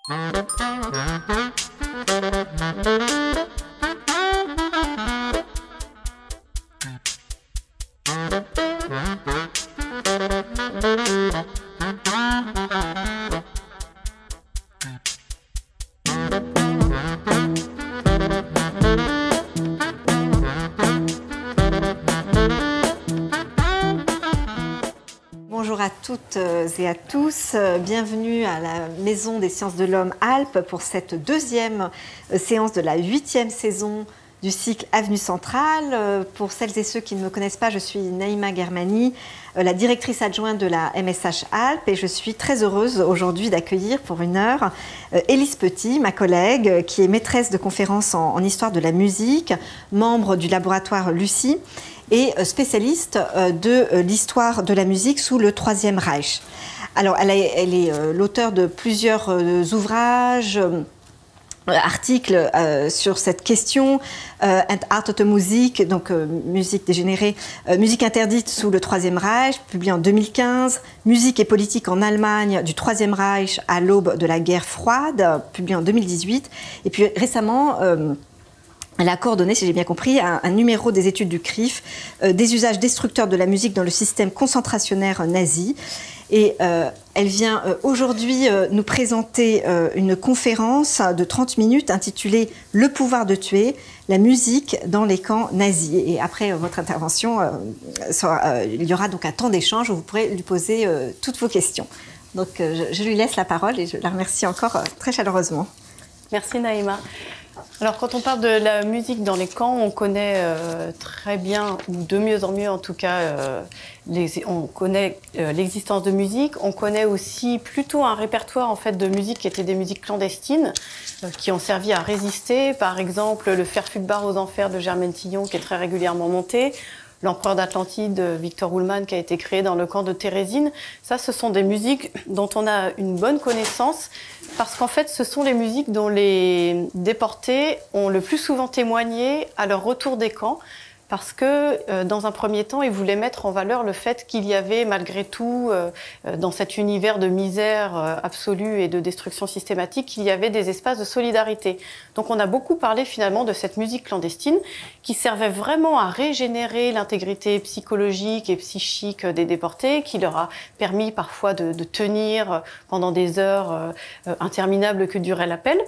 Bonjour à toutes et à tous, bienvenue à la Maison des Sciences de l'Homme Alpes pour cette deuxième séance de la 8e saison du cycle Avenue Centrale. Pour celles et ceux qui ne me connaissent pas, je suis Naïma Germani, la directrice adjointe de la MSH Alpes, et je suis très heureuse aujourd'hui d'accueillir pour une heure Élise Petit, ma collègue, qui est maîtresse de conférences en histoire de la musique, membre du laboratoire Lucie, et spécialiste de l'histoire de la musique sous le Troisième Reich. Alors, elle est l'auteure de plusieurs ouvrages, articles sur cette question, And Art of the Music, donc musique dégénérée, musique interdite sous le Troisième Reich, publié en 2015, Musique et politique en Allemagne du Troisième Reich à l'aube de la guerre froide, publié en 2018, et puis récemment, elle a coordonné, si j'ai bien compris, un numéro des études du CRIF, des usages destructeurs de la musique dans le système concentrationnaire nazi. Et elle vient aujourd'hui nous présenter une conférence de 30 minutes intitulée « Le pouvoir de tuer, la musique dans les camps nazis ». Et après votre intervention, il y aura donc un temps d'échange où vous pourrez lui poser toutes vos questions. Donc je lui laisse la parole et je la remercie encore très chaleureusement. Merci Naïma. Alors quand on parle de la musique dans les camps, on connaît très bien, ou de mieux en mieux en tout cas, on connaît l'existence de musique. On connaît aussi plutôt un répertoire en fait de musique qui étaient des musiques clandestines qui ont servi à résister. Par exemple, le Verfügbar aux enfers de Germaine Tillon qui est très régulièrement monté. L'Empereur d'Atlantide, Victor Ullmann, qui a été créé dans le camp de Térésine. Ça, ce sont des musiques dont on a une bonne connaissance parce qu'en fait, ce sont les musiques dont les déportés ont le plus souvent témoigné à leur retour des camps parce que, dans un premier temps, ils voulaient mettre en valeur le fait qu'il y avait, malgré tout, dans cet univers de misère absolue et de destruction systématique, qu'il y avait des espaces de solidarité. Donc on a beaucoup parlé finalement de cette musique clandestine qui servait vraiment à régénérer l'intégrité psychologique et psychique des déportés, qui leur a permis parfois de tenir pendant des heures interminables que durait l'appel.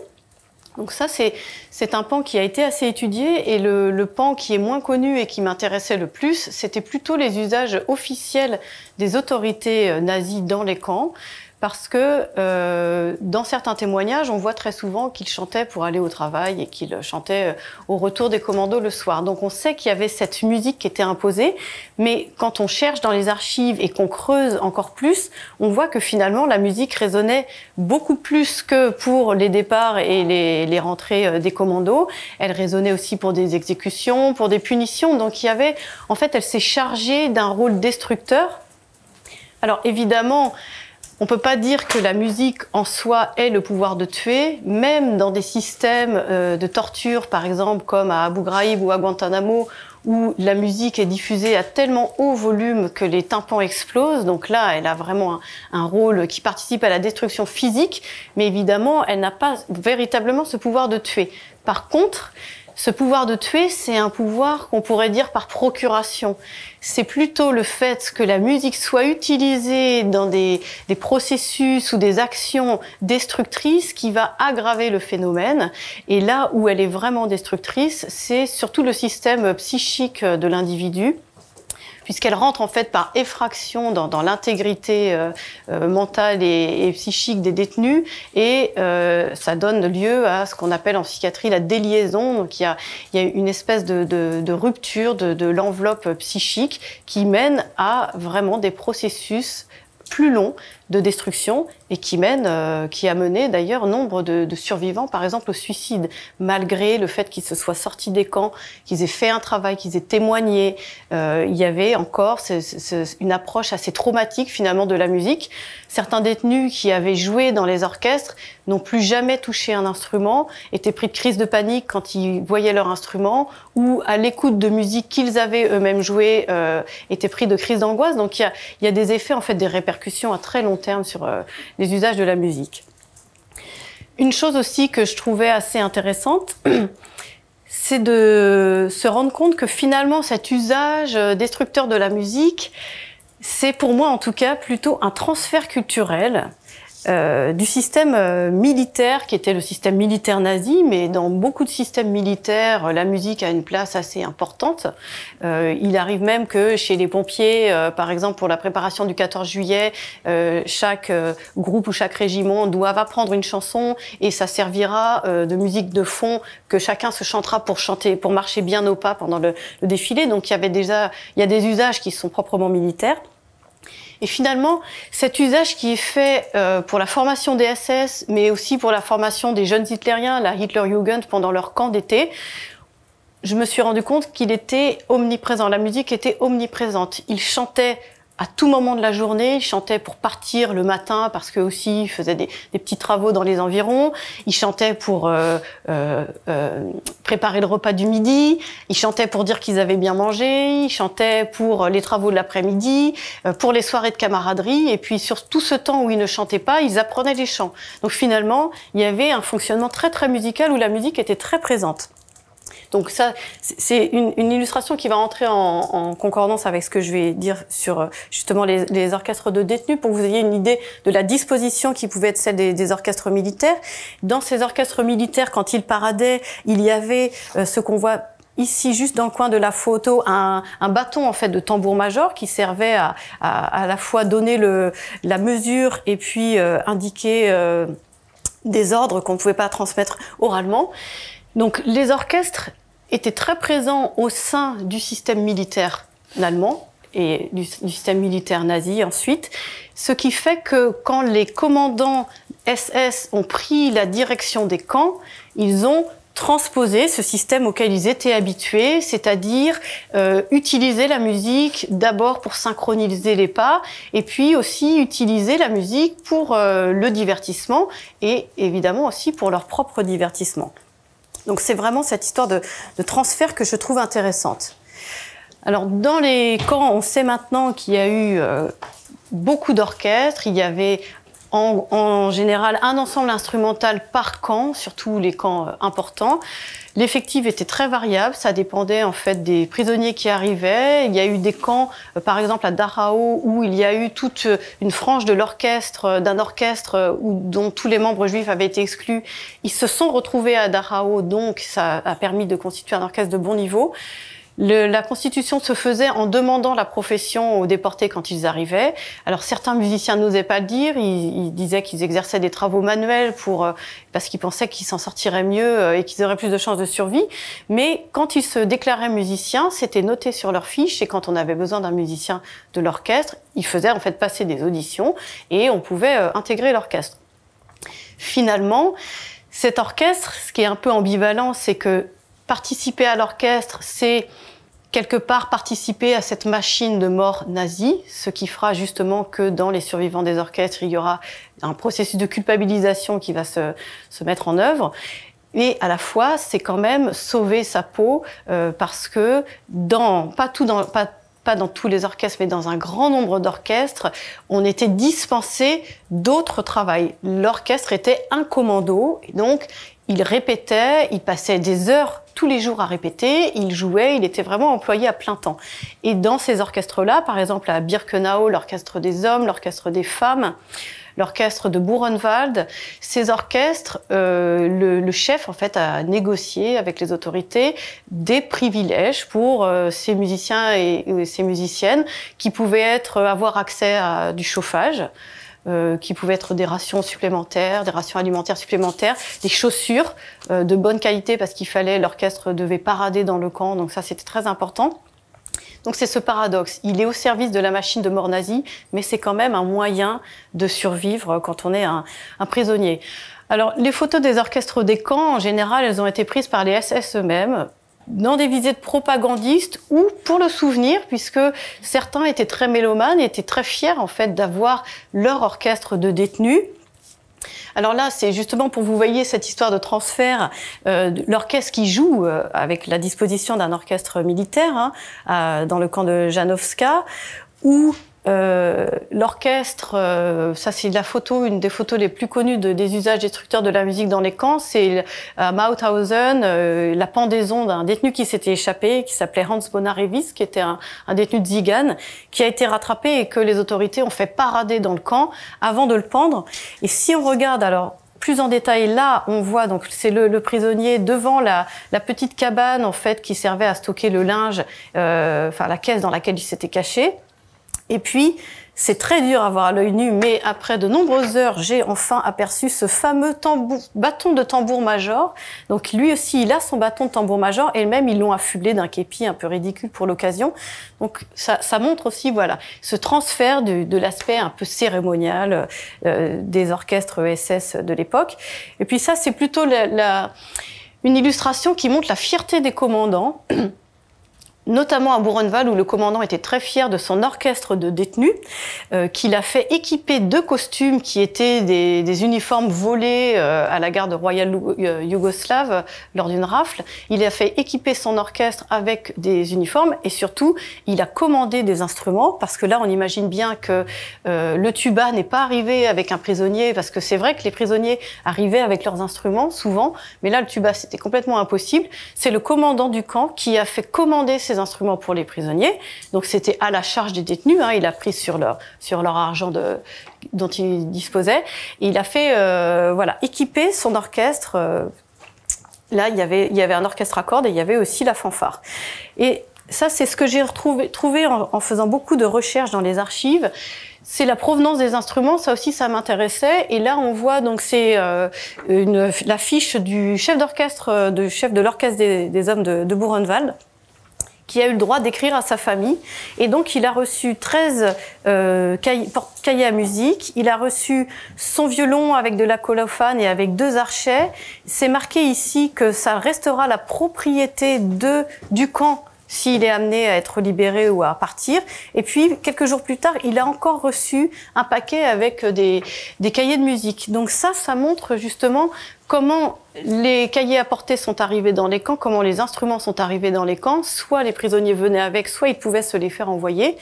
Donc ça, c'est un pan qui a été assez étudié et le pan qui est moins connu et qui m'intéressait le plus, c'était plutôt les usages officiels des autorités nazies dans les camps. Parce que dans certains témoignages, on voit très souvent qu'ils chantaient pour aller au travail et qu'ils chantaient au retour des commandos le soir. Donc on sait qu'il y avait cette musique qui était imposée, mais quand on cherche dans les archives et qu'on creuse encore plus, on voit que finalement la musique résonnait beaucoup plus que pour les départs et les rentrées des commandos. Elle résonnait aussi pour des exécutions, pour des punitions. Donc il y avait, en fait, elle s'est chargée d'un rôle destructeur. Alors évidemment, on ne peut pas dire que la musique en soi ait le pouvoir de tuer, même dans des systèmes de torture, par exemple, comme à Abu Ghraib ou à Guantanamo, où la musique est diffusée à tellement haut volume que les tympans explosent. Donc là, elle a vraiment un rôle qui participe à la destruction physique, mais évidemment, elle n'a pas véritablement ce pouvoir de tuer. Par contre, ce pouvoir de tuer, c'est un pouvoir qu'on pourrait dire par procuration. C'est plutôt le fait que la musique soit utilisée dans des processus ou des actions destructrices qui va aggraver le phénomène. Et là où elle est vraiment destructrice, c'est surtout le système psychique de l'individu, puisqu'elle rentre en fait par effraction dans l'intégrité mentale et psychique des détenus, et ça donne lieu à ce qu'on appelle en psychiatrie la déliaison. Donc il y a une espèce de rupture de l'enveloppe psychique qui mène à vraiment des processus plus longs de destruction et qui a mené d'ailleurs nombre de survivants, par exemple, au suicide, malgré le fait qu'ils se soient sortis des camps, qu'ils aient fait un travail, qu'ils aient témoigné. Il y avait encore une approche assez traumatique finalement de la musique. Certains détenus qui avaient joué dans les orchestres n'ont plus jamais touché un instrument, étaient pris de crise de panique quand ils voyaient leur instrument, ou à l'écoute de musique qu'ils avaient eux-mêmes jouée, étaient pris de crise d'angoisse. Donc il y a des effets, en fait, des répercussions à très long terme sur les usages de la musique. Une chose aussi que je trouvais assez intéressante, c'est de se rendre compte que finalement cet usage destructeur de la musique, c'est pour moi en tout cas plutôt un transfert culturel du système militaire qui était le système militaire nazi, mais dans beaucoup de systèmes militaires, la musique a une place assez importante. Il arrive même que chez les pompiers, par exemple pour la préparation du 14 juillet, chaque groupe ou chaque régiment doivent apprendre une chanson et ça servira de musique de fond que chacun se chantera pour marcher bien au pas pendant le défilé. Donc il y a des usages qui sont proprement militaires. Et finalement, cet usage qui est fait pour la formation des SS, mais aussi pour la formation des jeunes hitlériens, la Hitlerjugend, pendant leur camp d'été, je me suis rendu compte qu'il était omniprésent. La musique était omniprésente. Ils chantaient à tout moment de la journée, ils chantaient pour partir le matin parce qu'eux aussi ils faisaient des petits travaux dans les environs, ils chantaient pour préparer le repas du midi, ils chantaient pour dire qu'ils avaient bien mangé, ils chantaient pour les travaux de l'après-midi, pour les soirées de camaraderie, et puis sur tout ce temps où ils ne chantaient pas, ils apprenaient les chants. Donc finalement, il y avait un fonctionnement très très musical où la musique était très présente. Donc ça, c'est une illustration qui va entrer en concordance avec ce que je vais dire sur justement les orchestres de détenus, pour que vous ayez une idée de la disposition qui pouvait être celle des orchestres militaires. Dans ces orchestres militaires, quand ils paradaient, il y avait ce qu'on voit ici, juste dans le coin de la photo, un bâton en fait de tambour-major qui servait à la fois donner la mesure et puis indiquer des ordres qu'on ne pouvait pas transmettre oralement. Donc les orchestres étaient très présents au sein du système militaire allemand et du système militaire nazi ensuite, ce qui fait que quand les commandants SS ont pris la direction des camps, ils ont transposer ce système auquel ils étaient habitués, c'est-à-dire utiliser la musique d'abord pour synchroniser les pas et puis aussi utiliser la musique pour le divertissement et évidemment aussi pour leur propre divertissement. Donc c'est vraiment cette histoire de transfert que je trouve intéressante. Alors dans les camps, on sait maintenant qu'il y a eu beaucoup d'orchestres, il y avait en général un ensemble instrumental par camp, surtout les camps importants. L'effectif était très variable, ça dépendait en fait des prisonniers qui arrivaient. Il y a eu des camps, par exemple à Dachau, où il y a eu toute une frange de l'orchestre, d'un orchestre dont tous les membres juifs avaient été exclus. Ils se sont retrouvés à Dachau, donc ça a permis de constituer un orchestre de bon niveau. La constitution se faisait en demandant la profession aux déportés quand ils arrivaient. Alors certains musiciens n'osaient pas le dire, ils disaient qu'ils exerçaient des travaux manuels parce qu'ils pensaient qu'ils s'en sortiraient mieux et qu'ils auraient plus de chances de survie. Mais quand ils se déclaraient musiciens, c'était noté sur leur fiche et quand on avait besoin d'un musicien de l'orchestre, ils faisaient en fait passer des auditions et on pouvait intégrer l'orchestre. Finalement, cet orchestre, ce qui est un peu ambivalent, c'est que participer à l'orchestre, c'est quelque part participer à cette machine de mort nazie, ce qui fera justement que dans les survivants des orchestres, il y aura un processus de culpabilisation qui va se mettre en œuvre. Et à la fois, c'est quand même sauver sa peau parce que pas dans tous les orchestres, mais dans un grand nombre d'orchestres, on était dispensé d'autres travail. L'orchestre était un commando, et donc il répétait, il passait des heures tous les jours à répéter, il jouait, il était vraiment employé à plein temps. Et dans ces orchestres-là, par exemple à Birkenau, l'orchestre des hommes, l'orchestre des femmes, l'orchestre de Buchenwald, ces orchestres, le chef en fait a négocié avec les autorités des privilèges pour ces musiciens et ces musiciennes qui pouvaient avoir accès à du chauffage, qui pouvaient être des rations supplémentaires, des rations alimentaires supplémentaires, des chaussures de bonne qualité parce l'orchestre devait parader dans le camp, donc ça c'était très important. Donc c'est ce paradoxe, il est au service de la machine de mort nazie, mais c'est quand même un moyen de survivre quand on est un prisonnier. Alors les photos des orchestres des camps, en général, elles ont été prises par les SS eux-mêmes, dans des visées de propagandistes ou pour le souvenir, puisque certains étaient très mélomanes et étaient très fiers en fait d'avoir leur orchestre de détenus. Alors là, c'est justement pour que vous voyez cette histoire de transfert, l'orchestre qui joue avec la disposition d'un orchestre militaire dans le camp de Janowska, où l'orchestre, ça c'est la photo, une des photos les plus connues des usages destructeurs de la musique dans les camps, c'est à Mauthausen, la pendaison d'un détenu qui s'était échappé, qui s'appelait Hans Bonarevis, qui était un détenu de Zigan, qui a été rattrapé et que les autorités ont fait parader dans le camp avant de le pendre. Et si on regarde alors plus en détail, là, on voit donc c'est le prisonnier devant la petite cabane en fait qui servait à stocker le linge, enfin la caisse dans laquelle il s'était caché. Et puis, c'est très dur à voir à l'œil nu, mais après de nombreuses heures, j'ai enfin aperçu ce fameux bâton de tambour-major. Donc lui aussi, il a son bâton de tambour-major, et même ils l'ont affublé d'un képi un peu ridicule pour l'occasion. Donc ça montre aussi, voilà, ce transfert de l'aspect un peu cérémonial des orchestres SS de l'époque. Et puis ça, c'est plutôt une illustration qui montre la fierté des commandants. Notamment à Buchenwald, où le commandant était très fier de son orchestre de détenus, qu'il a fait équiper 2 costumes qui étaient des uniformes volés à la garde royale yougoslave lors d'une rafle. Il a fait équiper son orchestre avec des uniformes et surtout, il a commandé des instruments parce que là, on imagine bien que le tuba n'est pas arrivé avec un prisonnier parce que c'est vrai que les prisonniers arrivaient avec leurs instruments souvent, mais là, le tuba, c'était complètement impossible. C'est le commandant du camp qui a fait commander ces instruments pour les prisonniers, donc c'était à la charge des détenus, il a pris sur leur argent dont il disposait, et il a fait voilà, équiper son orchestre. Là, il y avait un orchestre à cordes et il y avait aussi la fanfare. Et ça, c'est ce que j'ai trouvé en faisant beaucoup de recherches dans les archives. C'est la provenance des instruments, ça aussi, ça m'intéressait. Et là, on voit donc c'est la fiche du chef d'orchestre, chef de l'orchestre des hommes de Buchenwald, qui a eu le droit d'écrire à sa famille. Et donc, il a reçu 13 cahiers à musique. Il a reçu son violon avec de la colophane et avec 2 archets. C'est marqué ici que ça restera la propriété du camp s'il est amené à être libéré ou à partir. Et puis, quelques jours plus tard, il a encore reçu un paquet avec des cahiers de musique. Donc ça montre justement comment les cahiers apportés sont arrivés dans les camps, comment les instruments sont arrivés dans les camps. Soit les prisonniers venaient avec, soit ils pouvaient se les faire envoyer.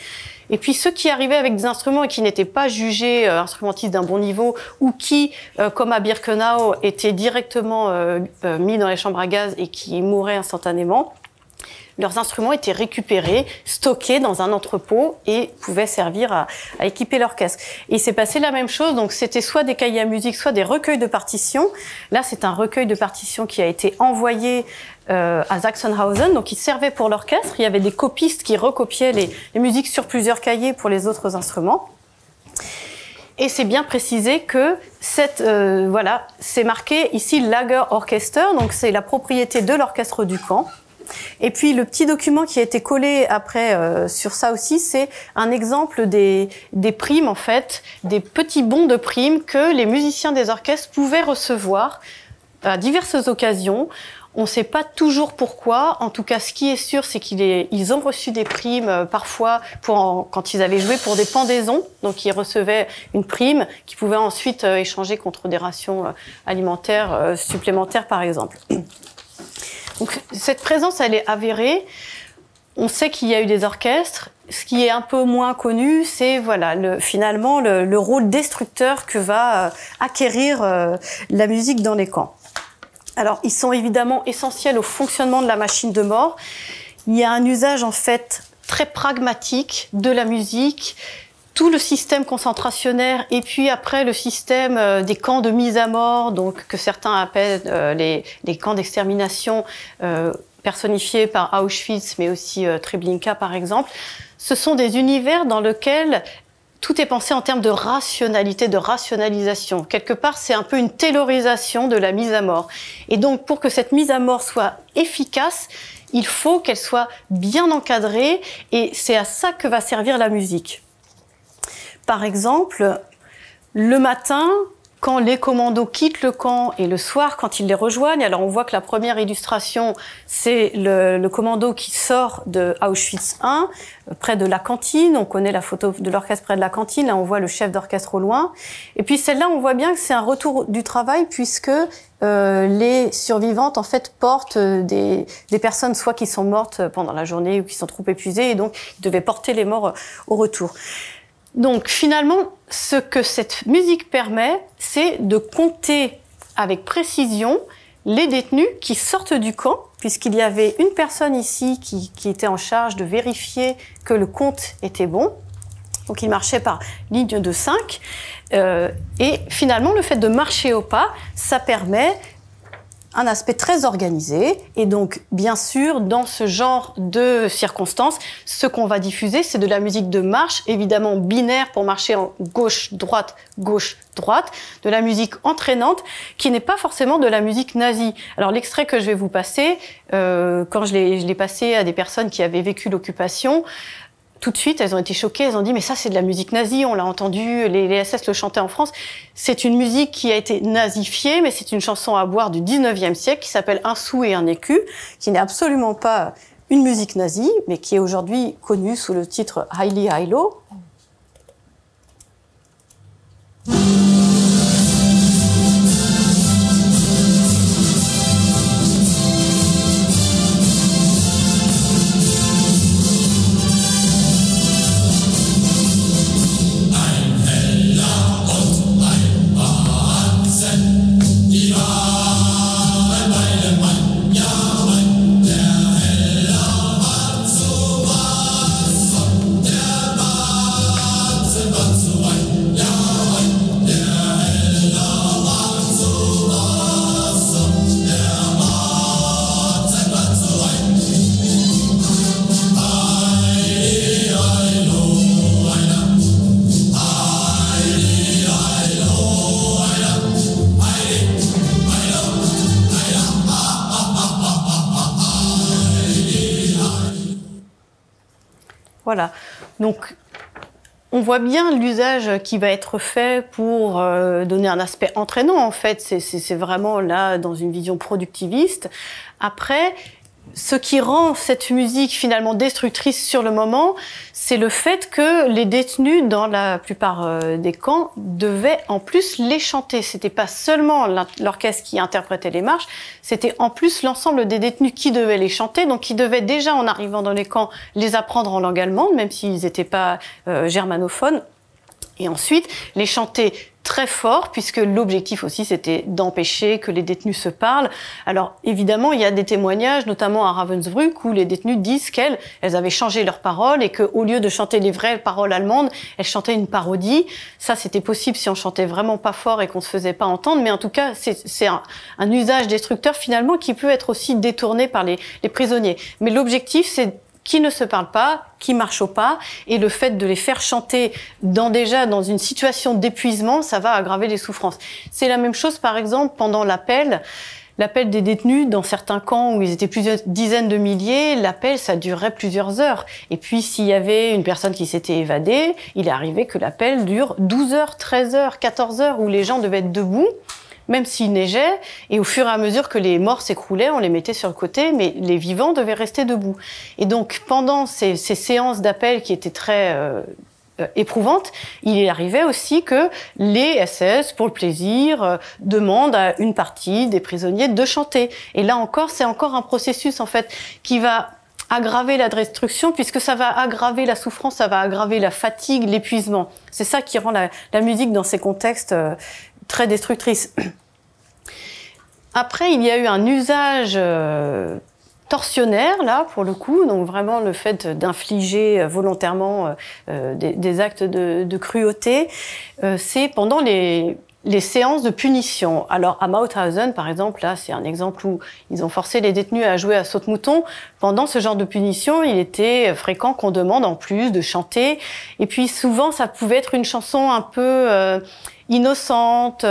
Et puis ceux qui arrivaient avec des instruments et qui n'étaient pas jugés instrumentistes d'un bon niveau, ou qui, comme à Birkenau, étaient directement mis dans les chambres à gaz et qui mouraient instantanément, leurs instruments étaient récupérés, stockés dans un entrepôt et pouvaient servir à équiper l'orchestre. Et il s'est passé la même chose, donc c'était soit des cahiers à musique, soit des recueils de partitions. Là, c'est un recueil de partitions qui a été envoyé à Sachsenhausen, donc il servait pour l'orchestre. Il y avait des copistes qui recopiaient les musiques sur plusieurs cahiers pour les autres instruments. Et c'est bien précisé que voilà, c'est marqué ici Lagerorchester, donc c'est la propriété de l'orchestre du camp. Et puis le petit document qui a été collé après sur ça aussi, c'est un exemple des primes en fait, des petits bons de primes que les musiciens des orchestres pouvaient recevoir à diverses occasions. On ne sait pas toujours pourquoi. En tout cas, ce qui est sûr, c'est qu'ils ont reçu des primes parfois quand ils avaient joué pour des pendaisons. Donc, ils recevaient une prime qu'ils pouvaient ensuite échanger contre des rations alimentaires supplémentaires, par exemple. Donc, cette présence, elle est avérée. On sait qu'il y a eu des orchestres. Ce qui est un peu moins connu, c'est voilà, finalement le rôle destructeur que va acquérir la musique dans les camps. Alors, ils sont évidemment essentiels au fonctionnement de la machine de mort. Il y a un usage, en fait, très pragmatique de la musique, tout le système concentrationnaire et puis après le système des camps de mise à mort, donc que certains appellent les camps d'extermination personnifiés par Auschwitz, mais aussi Treblinka, par exemple. Ce sont des univers dans lesquels tout est pensé en termes de rationalité, de rationalisation. Quelque part, c'est un peu une taylorisation de la mise à mort. Et donc, pour que cette mise à mort soit efficace, il faut qu'elle soit bien encadrée et c'est à ça que va servir la musique. Par exemple, le matin, quand les commandos quittent le camp et le soir, quand ils les rejoignent, alors on voit que la première illustration, c'est le commando qui sort de Auschwitz I, près de la cantine. On connaît la photo de l'orchestre près de la cantine. Là, on voit le chef d'orchestre au loin. Et puis celle-là, on voit bien que c'est un retour du travail puisque les survivantes, en fait, portent des personnes soit qui sont mortes pendant la journée ou qui sont trop épuisées et donc ils devaient porter les morts au retour. Donc finalement, ce que cette musique permet, c'est de compter avec précision les détenus qui sortent du camp, puisqu'il y avait une personne ici qui était en charge de vérifier que le compte était bon. Donc il marchait par ligne de 5. Et finalement, le fait de marcher au pas, ça permet un aspect très organisé. Et donc, bien sûr, dans ce genre de circonstances, ce qu'on va diffuser, c'est de la musique de marche, évidemment binaire pour marcher en gauche-droite, gauche-droite, de la musique entraînante, qui n'est pas forcément de la musique nazie. Alors, l'extrait que je vais vous passer, quand je l'ai passé à des personnes qui avaient vécu l'occupation, tout de suite, elles ont été choquées, elles ont dit « mais ça, c'est de la musique nazie, on l'a entendu, les SS le chantaient en France ». C'est une musique qui a été nazifiée, mais c'est une chanson à boire du 19e siècle qui s'appelle « Un sou et un écu », qui n'est absolument pas une musique nazie, mais qui est aujourd'hui connue sous le titre « Haili Hailo ». Voilà, donc on voit bien l'usage qui va être fait pour donner un aspect entraînant, en fait, c'est vraiment là dans une vision productiviste. Après, ce qui rend cette musique finalement destructrice sur le moment, c'est le fait que les détenus, dans la plupart des camps, devaient en plus les chanter. C'était pas seulement l'orchestre qui interprétait les marches, c'était en plus l'ensemble des détenus qui devaient les chanter, donc qui devaient déjà, en arrivant dans les camps, les apprendre en langue allemande, même s'ils n'étaient pas germanophones, et ensuite les chanter très fort, puisque l'objectif aussi, c'était d'empêcher que les détenus se parlent. Alors, évidemment, il y a des témoignages, notamment à Ravensbrück, où les détenus disent qu'elles avaient changé leurs paroles et qu'au lieu de chanter les vraies paroles allemandes, elles chantaient une parodie. Ça, c'était possible si on chantait vraiment pas fort et qu'on se faisait pas entendre, mais en tout cas, c'est un usage destructeur, finalement, qui peut être aussi détourné par les prisonniers. Mais l'objectif, c'est qui ne se parlent pas, qui marchent au pas, et le fait de les faire chanter déjà dans une situation d'épuisement, ça va aggraver les souffrances. C'est la même chose, par exemple, pendant l'appel des détenus dans certains camps où ils étaient plusieurs dizaines de milliers, l'appel, ça durait plusieurs heures. Et puis, s'il y avait une personne qui s'était évadée, il est arrivé que l'appel dure 12 heures, 13 heures, 14 heures, où les gens devaient être debout, même s'il neigeait, et au fur et à mesure que les morts s'écroulaient, on les mettait sur le côté, mais les vivants devaient rester debout. Et donc, pendant ces séances d'appel qui étaient très éprouvantes, il est arrivé aussi que les SS, pour le plaisir, demandent à une partie des prisonniers de chanter. Et là encore, c'est encore un processus, en fait, qui va aggraver la destruction, puisque ça va aggraver la souffrance, ça va aggraver la fatigue, l'épuisement. C'est ça qui rend la musique dans ces contextes très destructrice. Après, il y a eu un usage tortionnaire, là, pour le coup, donc vraiment le fait d'infliger volontairement des actes de cruauté, c'est pendant les séances de punition. Alors, à Mauthausen, par exemple, là, c'est un exemple où ils ont forcé les détenus à jouer à saute-mouton. Pendant ce genre de punition, il était fréquent qu'on demande en plus de chanter. Et puis, souvent, ça pouvait être une chanson un peu innocente,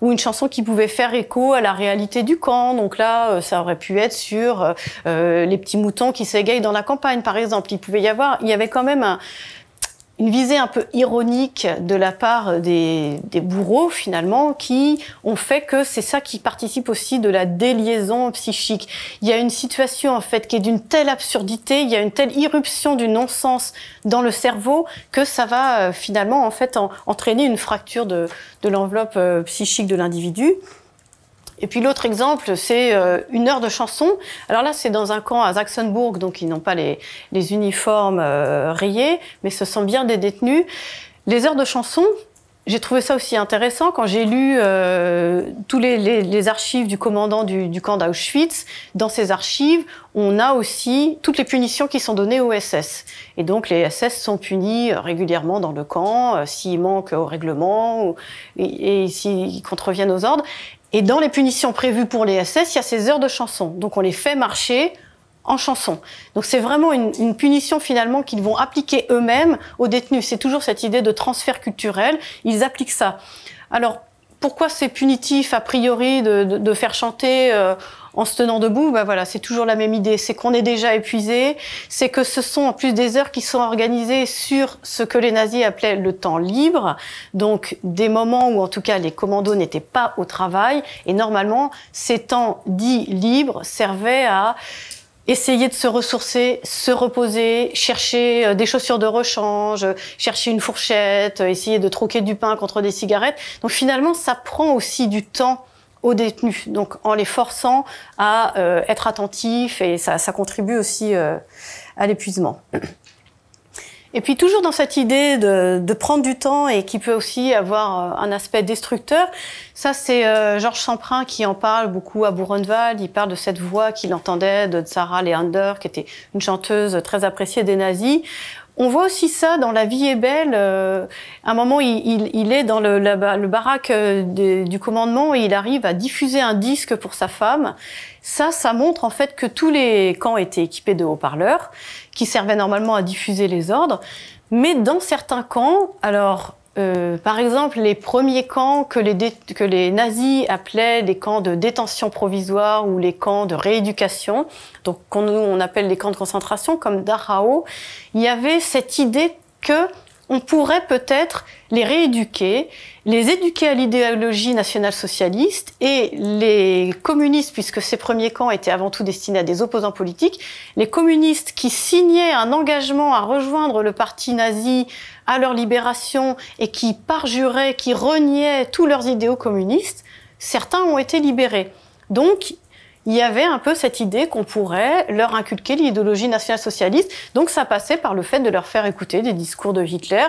ou une chanson qui pouvait faire écho à la réalité du camp. Donc là, ça aurait pu être sur les petits moutons qui s'égayent dans la campagne, par exemple. Il y avait quand même une visée un peu ironique de la part des bourreaux, finalement, qui ont fait que c'est ça qui participe aussi de la déliaison psychique. Il y a une situation, en fait, qui est d'une telle absurdité, il y a une telle irruption du non-sens dans le cerveau que ça va, finalement, en fait, entraîner une fracture de l'enveloppe psychique de l'individu. Et puis l'autre exemple, c'est une heure de chanson. Alors là, c'est dans un camp à Sachsenburg, donc ils n'ont pas les uniformes rayés, mais ce sont bien des détenus. Les heures de chansons, j'ai trouvé ça aussi intéressant quand j'ai lu tous les archives du commandant du camp d'Auschwitz. Dans ces archives, on a aussi toutes les punitions qui sont données aux SS. Et donc les SS sont punis régulièrement dans le camp, s'ils manquent au règlement et s'ils contreviennent aux ordres. Et dans les punitions prévues pour les SS, il y a ces heures de chansons. Donc on les fait marcher en chanson. Donc c'est vraiment une punition finalement qu'ils vont appliquer eux-mêmes aux détenus. C'est toujours cette idée de transfert culturel. Ils appliquent ça. Alors pourquoi c'est punitif a priori de faire chanter en se tenant debout? Ben voilà, c'est toujours la même idée. C'est qu'on est déjà épuisé. C'est que ce sont en plus des heures qui sont organisées sur ce que les nazis appelaient le temps libre. Donc des moments où en tout cas les commandos n'étaient pas au travail. Et normalement, ces temps dits libres servaient à essayer de se ressourcer, se reposer, chercher des chaussures de rechange, chercher une fourchette, essayer de troquer du pain contre des cigarettes. Donc finalement, ça prend aussi du temps aux détenus, donc en les forçant à être attentifs et ça contribue aussi à l'épuisement. Et puis toujours dans cette idée de prendre du temps et qui peut aussi avoir un aspect destructeur, ça c'est Georges Semprin qui en parle beaucoup à Buchenwald. Il parle de cette voix qu'il entendait de Sarah Leander, qui était une chanteuse très appréciée des nazis. On voit aussi ça dans La vie est belle. À un moment, il est dans le baraque du commandement et il arrive à diffuser un disque pour sa femme. Ça montre en fait que tous les camps étaient équipés de haut-parleurs qui servaient normalement à diffuser les ordres. Mais dans certains camps, alors par exemple les premiers camps que les nazis appelaient les camps de détention provisoire ou les camps de rééducation, donc qu'on on appelle les camps de concentration comme Dachau, il y avait cette idée que on pourrait peut-être les rééduquer, les éduquer à l'idéologie nationale-socialiste et les communistes, puisque ces premiers camps étaient avant tout destinés à des opposants politiques, les communistes qui signaient un engagement à rejoindre le parti nazi à leur libération et qui parjuraient, qui reniaient tous leurs idéaux communistes, certains ont été libérés. Donc, il y avait un peu cette idée qu'on pourrait leur inculquer l'idéologie nationale-socialiste. Donc ça passait par le fait de leur faire écouter des discours de Hitler.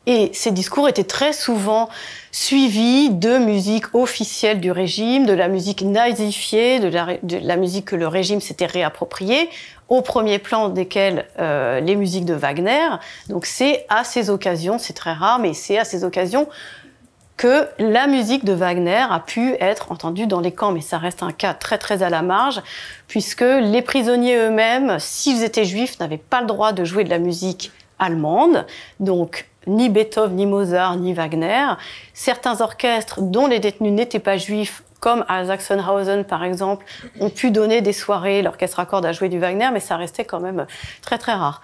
Et ces discours étaient très souvent suivis de musique officielle du régime, de la musique nazifiée, de la musique que le régime s'était réappropriée, au premier plan desquelles les musiques de Wagner. Donc c'est à ces occasions, c'est très rare, mais c'est à ces occasions que la musique de Wagner a pu être entendue dans les camps, mais ça reste un cas très très à la marge, puisque les prisonniers eux-mêmes, s'ils étaient juifs, n'avaient pas le droit de jouer de la musique allemande, donc ni Beethoven, ni Mozart, ni Wagner. Certains orchestres dont les détenus n'étaient pas juifs, comme à Sachsenhausen par exemple, ont pu donner des soirées, l'orchestre à cordes a joué du Wagner, mais ça restait quand même très très rare.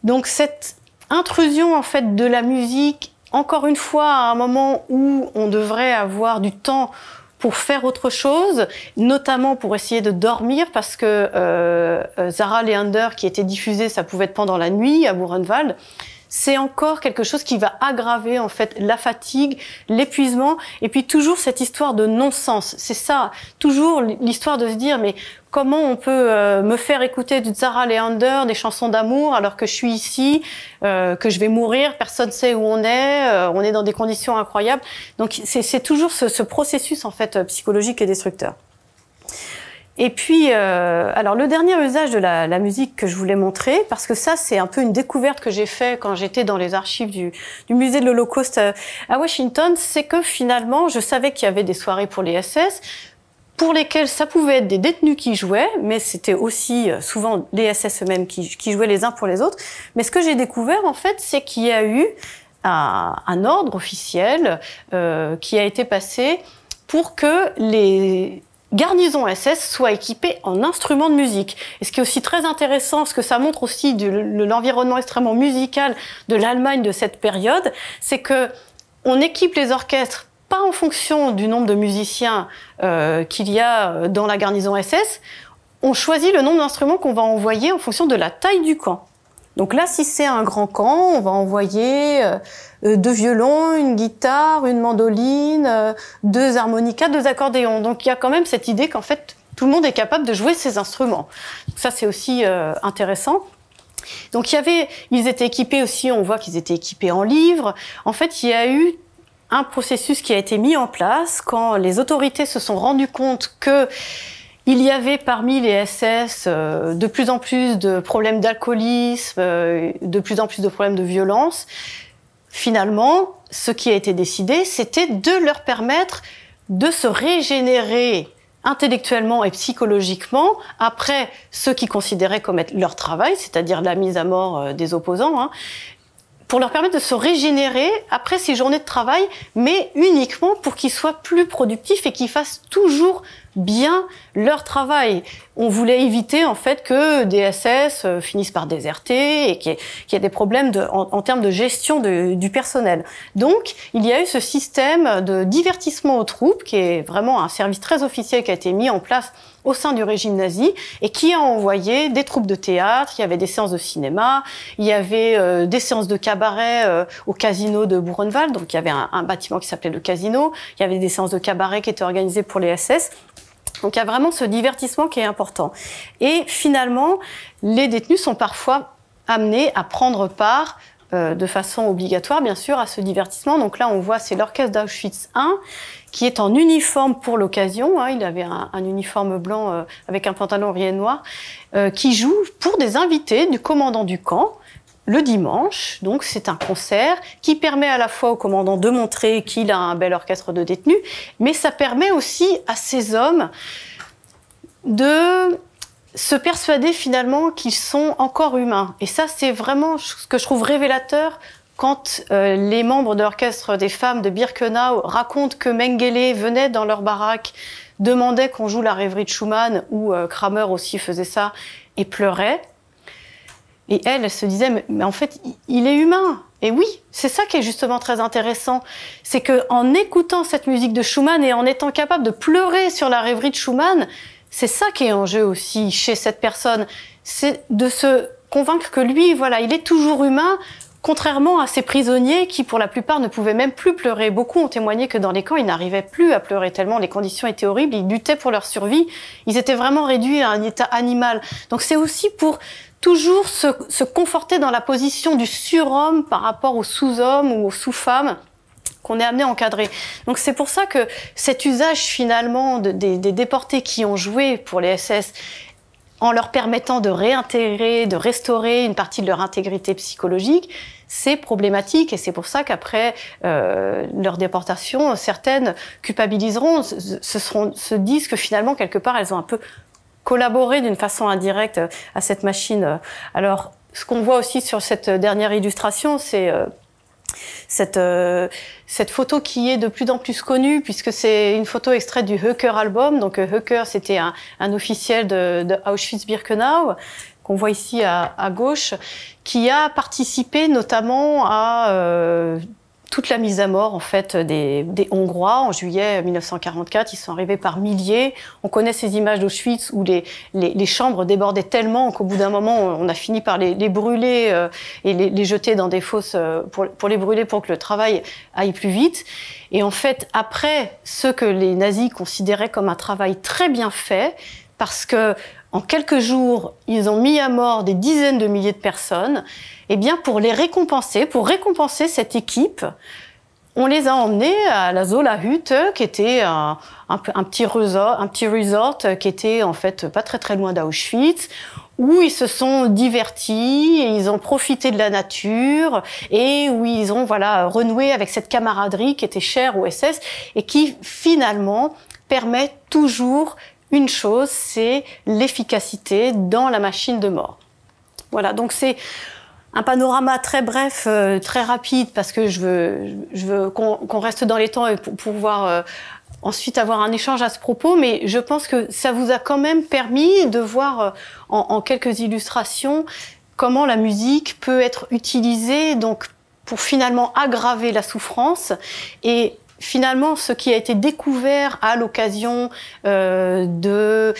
Donc cette intrusion en fait de la musique, encore une fois, à un moment où on devrait avoir du temps pour faire autre chose, notamment pour essayer de dormir, parce que Sarah Leander, qui était diffusée, ça pouvait être pendant la nuit à Buchenwald, c'est encore quelque chose qui va aggraver en fait la fatigue, l'épuisement, et puis toujours cette histoire de non-sens. C'est ça, toujours l'histoire de se dire mais comment on peut me faire écouter du Sarah Leander, des chansons d'amour alors que je suis ici, que je vais mourir, personne ne sait où on est dans des conditions incroyables. Donc c'est toujours ce processus en fait psychologique et destructeur. Et puis, alors le dernier usage de la musique que je voulais montrer, parce que ça c'est un peu une découverte que j'ai fait quand j'étais dans les archives du musée de l'Holocauste à Washington, c'est que finalement je savais qu'il y avait des soirées pour les SS, pour lesquelles ça pouvait être des détenus qui jouaient, mais c'était aussi souvent les SS eux-mêmes qui jouaient les uns pour les autres. Mais ce que j'ai découvert en fait, c'est qu'il y a eu un ordre officiel qui a été passé pour que les garnisons SS soient équipées en instruments de musique. Et ce qui est aussi très intéressant, ce que ça montre aussi de l'environnement extrêmement musical de l'Allemagne de cette période, c'est que on équipe les orchestres pas en fonction du nombre de musiciens qu'il y a dans la garnison SS, on choisit le nombre d'instruments qu'on va envoyer en fonction de la taille du camp. Donc là, si c'est un grand camp, on va envoyer 2 violons, une guitare, une mandoline, 2 harmonicas, 2 accordéons. Donc il y a quand même cette idée qu'en fait, tout le monde est capable de jouer ces instruments. Donc ça, c'est aussi intéressant. Donc ils étaient équipés aussi, on voit qu'ils étaient équipés en livres. En fait, il y a eu un processus qui a été mis en place quand les autorités se sont rendues compte que il y avait parmi les SS de plus en plus de problèmes d'alcoolisme, de plus en plus de problèmes de violence. Finalement, ce qui a été décidé, c'était de leur permettre de se régénérer intellectuellement et psychologiquement après ce qu'ils considéraient comme être leur travail, c'est-à-dire la mise à mort des opposants, hein, pour leur permettre de se régénérer après ces journées de travail, mais uniquement pour qu'ils soient plus productifs et qu'ils fassent toujours bien leur travail. On voulait éviter en fait que des SS finissent par déserter et qu'il y ait des problèmes en termes de gestion du personnel. Donc, il y a eu ce système de divertissement aux troupes, qui est vraiment un service très officiel qui a été mis en place au sein du régime nazi et qui a envoyé des troupes de théâtre, il y avait des séances de cinéma, il y avait des séances de cabaret au casino de Buchenwald, donc il y avait un bâtiment qui s'appelait le casino, il y avait des séances de cabaret qui étaient organisées pour les SS. Donc il y a vraiment ce divertissement qui est important. Et finalement, les détenus sont parfois amenés à prendre part de façon obligatoire, bien sûr, à ce divertissement. Donc là, on voit, c'est l'orchestre d'Auschwitz I, qui est en uniforme pour l'occasion. Hein, il avait un uniforme blanc avec un pantalon rayé noir, qui joue pour des invités du commandant du camp, le dimanche. Donc c'est un concert qui permet à la fois au commandant de montrer qu'il a un bel orchestre de détenus, mais ça permet aussi à ces hommes de se persuader finalement qu'ils sont encore humains. Et ça, c'est vraiment ce que je trouve révélateur quand les membres de l'orchestre des femmes de Birkenau racontent que Mengele venait dans leur baraque, demandait qu'on joue la rêverie de Schumann, ou Kramer aussi faisait ça, et pleurait. Et elle se disait, mais en fait, il est humain. Et oui, c'est ça qui est justement très intéressant. C'est qu'en écoutant cette musique de Schumann et en étant capable de pleurer sur la rêverie de Schumann, c'est ça qui est en jeu aussi chez cette personne. C'est de se convaincre que lui, voilà, il est toujours humain, contrairement à ces prisonniers qui, pour la plupart, ne pouvaient même plus pleurer. Beaucoup ont témoigné que dans les camps, ils n'arrivaient plus à pleurer tellement les conditions étaient horribles, ils luttaient pour leur survie. Ils étaient vraiment réduits à un état animal. Donc c'est aussi pour toujours se conforter dans la position du surhomme par rapport aux sous-hommes ou aux sous-femmes qu'on est amené à encadrer. Donc c'est pour ça que cet usage finalement des déportés qui ont joué pour les SS, en leur permettant de réintégrer, de restaurer une partie de leur intégrité psychologique, c'est problématique. Et c'est pour ça qu'après leur déportation, certaines culpabiliseront, se disent que finalement, quelque part, elles ont un peu collaborer d'une façon indirecte à cette machine. Alors, ce qu'on voit aussi sur cette dernière illustration, c'est cette photo qui est de plus en plus connue, puisque c'est une photo extraite du Höcker album. Donc Höcker, c'était un officiel de Auschwitz-Birkenau, qu'on voit ici à gauche, qui a participé notamment à toute la mise à mort en fait des Hongrois en juillet 1944. Ils sont arrivés par milliers. On connaît ces images d'Auschwitz où les chambres débordaient tellement qu'au bout d'un moment, on a fini par les brûler et les jeter dans des fosses pour les brûler pour que le travail aille plus vite. Et en fait, après ce que les nazis considéraient comme un travail très bien fait, parce que en quelques jours, ils ont mis à mort des dizaines de milliers de personnes. Eh bien, pour récompenser cette équipe, on les a emmenés à la Zola Hütte, qui était un petit resort qui était en fait pas très très loin d'Auschwitz, où ils se sont divertis, et ils ont profité de la nature, et où ils ont renoué avec cette camaraderie qui était chère aux SS, et qui finalement permet toujours une chose, c'est l'efficacité dans la machine de mort. Voilà, donc c'est un panorama très bref, très rapide, parce que je veux qu'on reste dans les temps et pour pouvoir ensuite avoir un échange à ce propos, mais je pense que ça vous a quand même permis de voir en quelques illustrations comment la musique peut être utilisée donc, pour finalement aggraver la souffrance et finalement, ce qui a été découvert à l'occasion des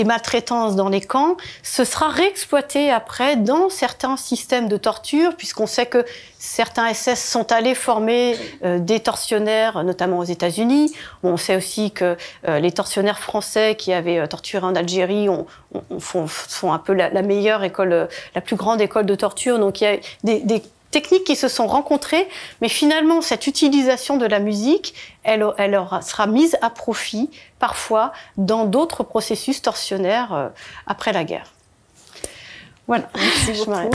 maltraitances dans les camps, ce sera réexploité après dans certains systèmes de torture, puisqu'on sait que certains SS sont allés former des tortionnaires, notamment aux États-Unis. On sait aussi que les tortionnaires français qui avaient torturé en Algérie font un peu la meilleure école, la plus grande école de torture. Donc il y a des techniques qui se sont rencontrées, mais finalement, cette utilisation de la musique, elle sera mise à profit, parfois, dans d'autres processus torsionnaires après la guerre. Voilà. Merci beaucoup.